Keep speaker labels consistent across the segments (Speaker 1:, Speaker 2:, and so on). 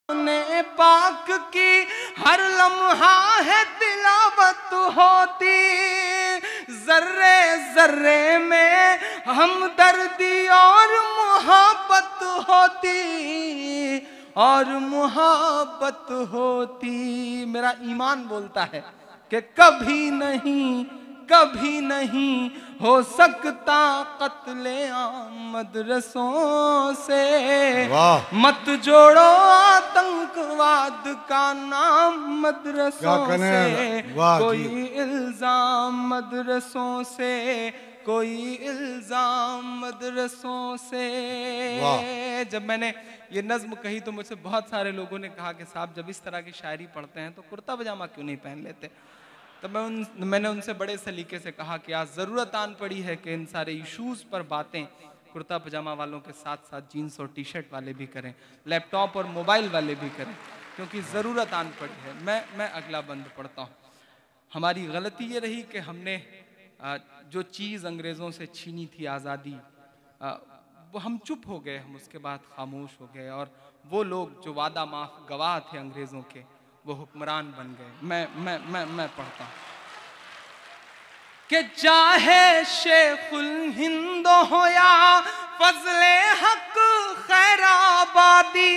Speaker 1: ने पाक की हर लम्हा है तिलावत होती, जर्रे जर्रे में हमदर्दी और मोहब्बत होती, और मोहब्बत होती। मेरा ईमान बोलता है कि कभी नहीं हो सकता कत्ले आम मदरसों से। मत जोड़ो आतंकवाद का नाम मदरसों से, कोई इल्जाम मदरसों से, कोई इल्जाम मदरसों से। जब मैंने ये नज्म कही तो मुझसे बहुत सारे लोगों ने कहा कि साहब जब इस तरह की शायरी पढ़ते हैं तो कुर्ता पजामा क्यों नहीं पहन लेते। तो मैंने उनसे बड़े सलीके से कहा कि आज ज़रूरत आन पड़ी है कि इन सारे इश्यूज़ पर बातें कुर्ता पजामा वालों के साथ साथ जीन्स और टी शर्ट वाले भी करें, लैपटॉप और मोबाइल वाले भी करें, क्योंकि ज़रूरत आन पड़ी है। मैं अगला बंद पढ़ता हूँ। हमारी गलती ये रही कि हमने जो चीज़ अंग्रेज़ों से छीनी थी आज़ादी, वो हम चुप हो गए, हम उसके बाद खामोश हो गए, और वो लोग जो वादा माफ गवाह थे अंग्रेज़ों के वो हुक्मरान बन गए। मैं पढ़ता हूँ कि चाहे शेखुल हिंद हो या फजले हक खैराबादी,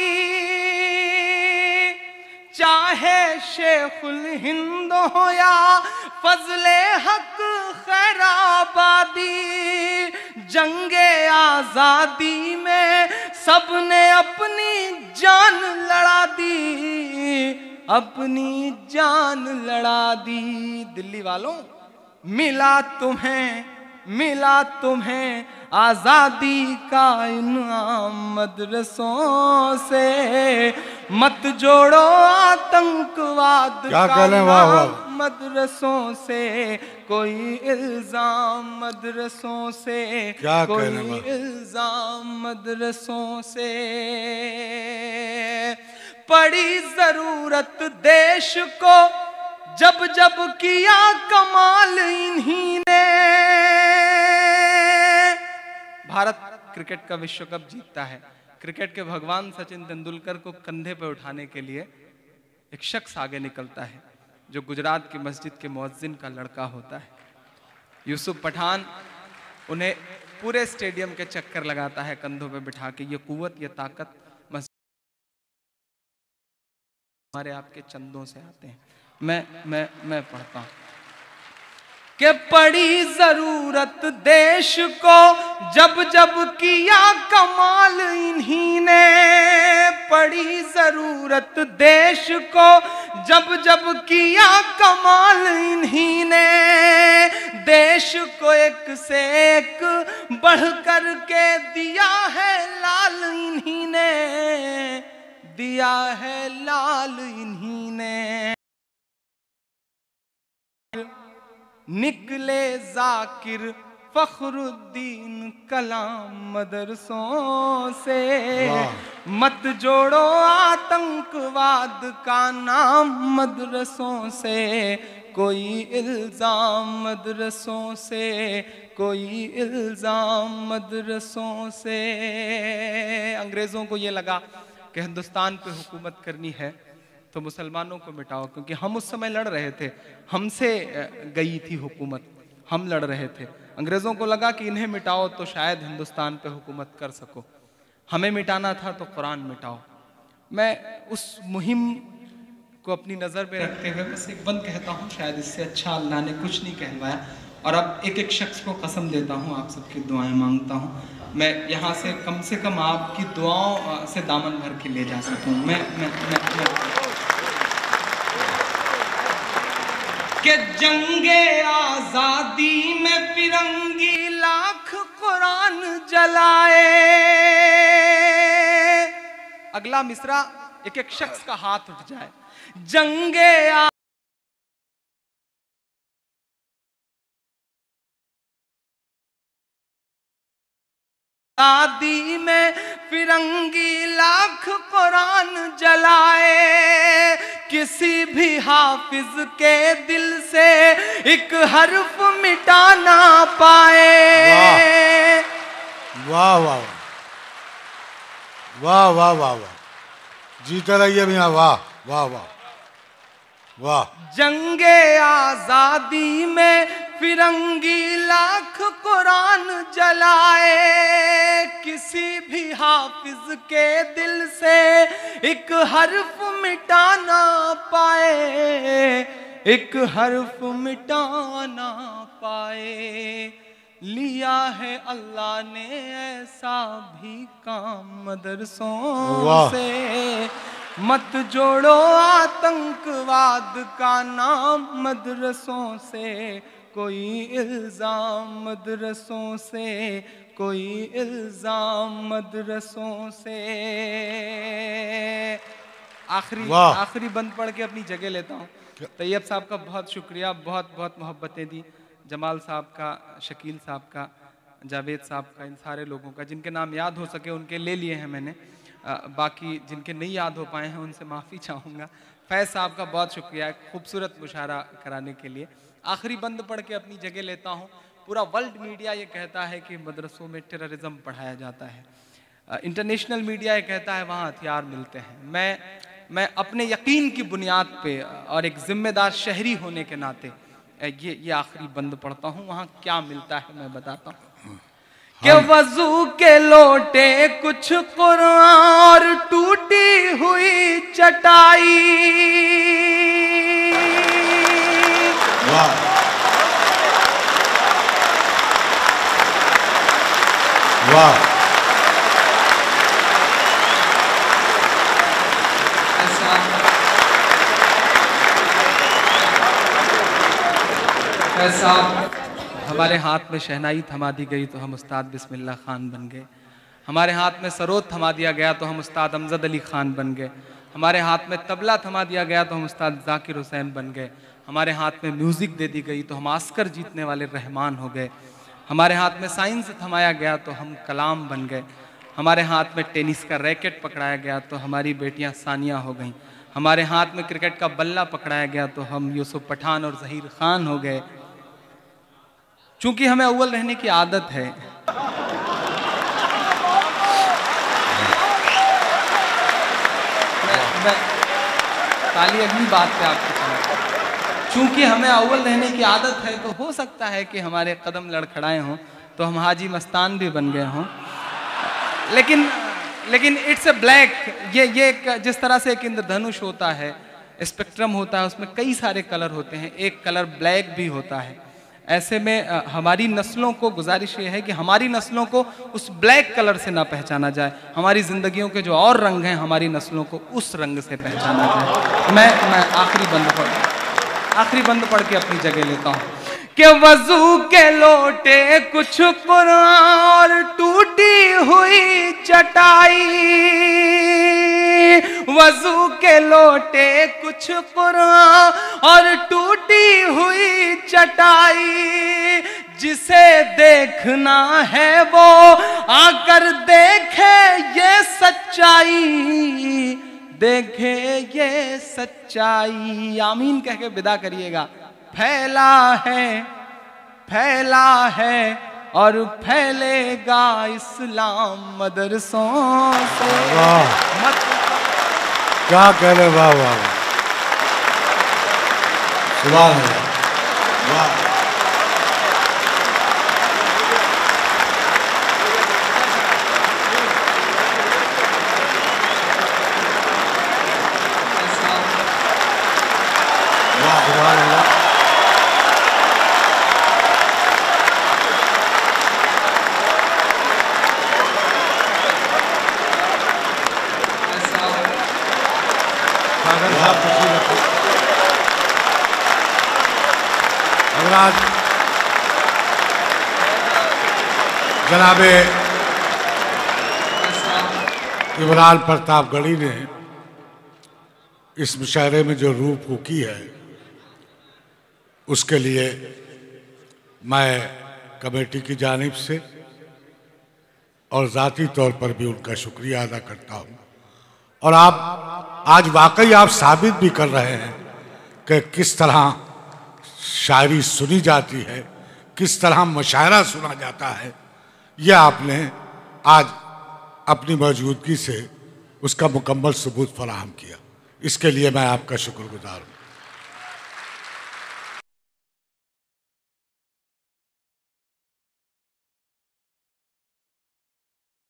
Speaker 1: चाहे शेखुल हिंद हो या फजले हक खैराबादी, जंगे आजादी में सबने अपनी जान लड़ा दी, अपनी जान लड़ा दी। दिल्ली वालों मिला तुम्हें आजादी का इनाम मदरसों से। मत जोड़ो आतंकवाद का नाम मदरसों से, कोई इल्जाम मदरसों से, कोई इल्जाम मदरसों से। पड़ी जरूरत देश को जब जब किया कमाल इन्हीं ने। भारत क्रिकेट का विश्व कप जीतता है। क्रिकेट के भगवान सचिन तेंदुलकर को कंधे पर उठाने के लिए एक शख्स आगे निकलता है जो गुजरात की मस्जिद के मुअज्जिन का लड़का होता है, यूसुफ पठान। उन्हें पूरे स्टेडियम के चक्कर लगाता है कंधों पे बिठा के। ये कुव्वत, ये ताकत हमारे आपके चंदों से आते हैं। मैं पढ़ता हूं कि पड़ी जरूरत देश को जब जब किया कमाल इन्हीं ने। पड़ी जरूरत देश को जब जब किया कमाल इन्हीं ने। देश को एक से एक बढ़ कर के दिया है लाल इन्हीं ने, दिया है लाल इन्हीं ने। निकले जाकिर फखरुद्दीन कलाम मदरसों से। मत जोड़ो आतंकवाद का नाम मदरसों से, कोई इल्जाम मदरसों से, कोई इल्जाम मदरसों से। अंग्रेजों को ये लगा कि हिंदुस्तान पे हुकूमत करनी है तो मुसलमानों को मिटाओ, क्योंकि हम उस समय लड़ रहे थे, हमसे गई थी हुकूमत, हम लड़ रहे थे। अंग्रेज़ों को लगा कि इन्हें मिटाओ तो शायद हिंदुस्तान पे हुकूमत कर सको, हमें मिटाना था तो कुरान मिटाओ। मैं उस मुहिम को अपनी नज़र में रखते हुए बस एक बंद कहता हूँ, शायद इससे अच्छा अल्लाह ने कुछ नहीं कहलवाया। और अब एक एक शख्स को कसम देता हूँ, आप सबकी दुआएं मांगता हूँ, मैं यहाँ से कम आपकी दुआओं से दामन भर के ले जा सकूँ। मैं कि जंगे आजादी में फिरंगी लाख कुरान जलाए। अगला मिसरा एक एक शख्स का हाथ उठ जाए। जंगे आजादी में फिरंगी लाख कुरान जलाए। किसी भी हाफिज के दिल से एक हर्फ मिटा ना पाए।
Speaker 2: वाह वाह वाह वाह वाह वाह। जीते रहिए भैया। वाह वाह वाह वाह।
Speaker 1: जंगे आजादी में फिरंगी लाख कुरान जलाए, किसी भी हाफिज के दिल से एक हर्फ मिटा ना पाए, एक हर्फ मिटा ना पाए। लिया है अल्लाह ने ऐसा भी काम मदरसों से, मत जोड़ो आतंकवाद का नाम मदरसों से, कोई इल्जाम मदरसों से, कोई इल्जाम मदरसों से। आखिरी बंद पढ़ के अपनी जगह लेता हूँ। तैयब साहब का बहुत शुक्रिया, बहुत बहुत मोहब्बतें दी। जमाल साहब का, शकील साहब का, जावेद साहब का, इन सारे लोगों का जिनके नाम याद हो सके उनके ले लिए हैं मैंने। बाकी जिनके नहीं याद हो पाए हैं उनसे माफ़ी चाहूँगा। फैज़ साहब का बहुत शुक्रिया खूबसूरत मुशायरा कराने के लिए। आखिरी बंद पढ़ के अपनी जगह लेता हूँ। पूरा वर्ल्ड मीडिया ये कहता है कि मदरसों में टेररिज्म पढ़ाया जाता है, इंटरनेशनल मीडिया ये कहता है वहाँ हथियार मिलते हैं। मैं अपने यकीन की बुनियाद पे और एक जिम्मेदार शहरी होने के नाते ये आखिरी बंद पढ़ता हूँ। वहाँ क्या मिलता है मैं बताता हूँ कि वजू के लोटे कुछ कुरान और टूटी हुई चटाई।
Speaker 2: वाह वाह।
Speaker 1: ऐसा हमारे हाथ में शहनाई थमा दी गई तो हम उस्ताद बिस्मिल्लाह खान बन गए। हमारे हाथ में सरोद थमा दिया गया तो हम उस्ताद अमजद अली खान बन गए। हमारे हाथ में तबला थमा दिया गया तो हम उस्ताद जाकिर हुसैन बन गए। हमारे हाथ में म्यूज़िक दे दी गई तो हम ऑस्कर जीतने वाले रहमान हो गए। हमारे हाथ में साइंस थमाया गया तो हम कलाम बन गए। हमारे हाथ में टेनिस का रैकेट पकड़ाया गया तो हमारी बेटियां सानिया हो गईं। हमारे हाथ में क्रिकेट का बल्ला पकड़ाया गया तो हम यूसुफ पठान और जहीर खान हो गए। चूंकि हमें अव्वल रहने की आदत है, मैं ताली अगली बात पे आपको सुना। चूंकि हमें अव्वल रहने की आदत है तो हो सकता है कि हमारे कदम लड़खड़ाए हों तो हम हाजी मस्तान भी बन गए हों। लेकिन इट्स ए ब्लैक, ये जिस तरह से एक इंद्रधनुष होता है, स्पेक्ट्रम होता है, उसमें कई सारे कलर होते हैं, एक कलर ब्लैक भी होता है। ऐसे में हमारी नस्लों को गुजारिश ये है कि हमारी नस्लों को उस ब्लैक कलर से ना पहचाना जाए। हमारी ज़िंदगियों के जो और रंग हैं हमारी नस्लों को उस रंग से पहचाना जाए। मैं आखिरी बंद पढ़ के अपनी जगह लेता हूँ कि वजू के लोटे कुछ कुरान और टूटी हुई चटाई। वजू के लोटे कुछ कुरान और टूटी हुई चटाई। जिसे देखना है वो आकर देखे ये सच्चाई, देखे ये सच्चाई। आमीन कह के विदा करिएगा। फैला है और फैलेगा इस्लाम मदरसों से।
Speaker 2: वाह क्या कह रहे, वाह वाह सुभान अल्लाह। वाह सुभान अल्लाह। जनाबे इमरान प्रतापगढ़ी ने इस मुशायरे में जो रूह फूकी है उसके लिए मैं कमेटी की जानिब से और ज़ाती तौर पर भी उनका शुक्रिया अदा करता हूँ। और आप आज वाकई आप साबित भी कर रहे हैं कि किस तरह शायरी सुनी जाती है, किस तरह मुशायरा सुना जाता है। यह आपने आज अपनी मौजूदगी से उसका मुकम्मल सबूत फराहम किया। इसके लिए मैं आपका शुक्रगुजार हूँ।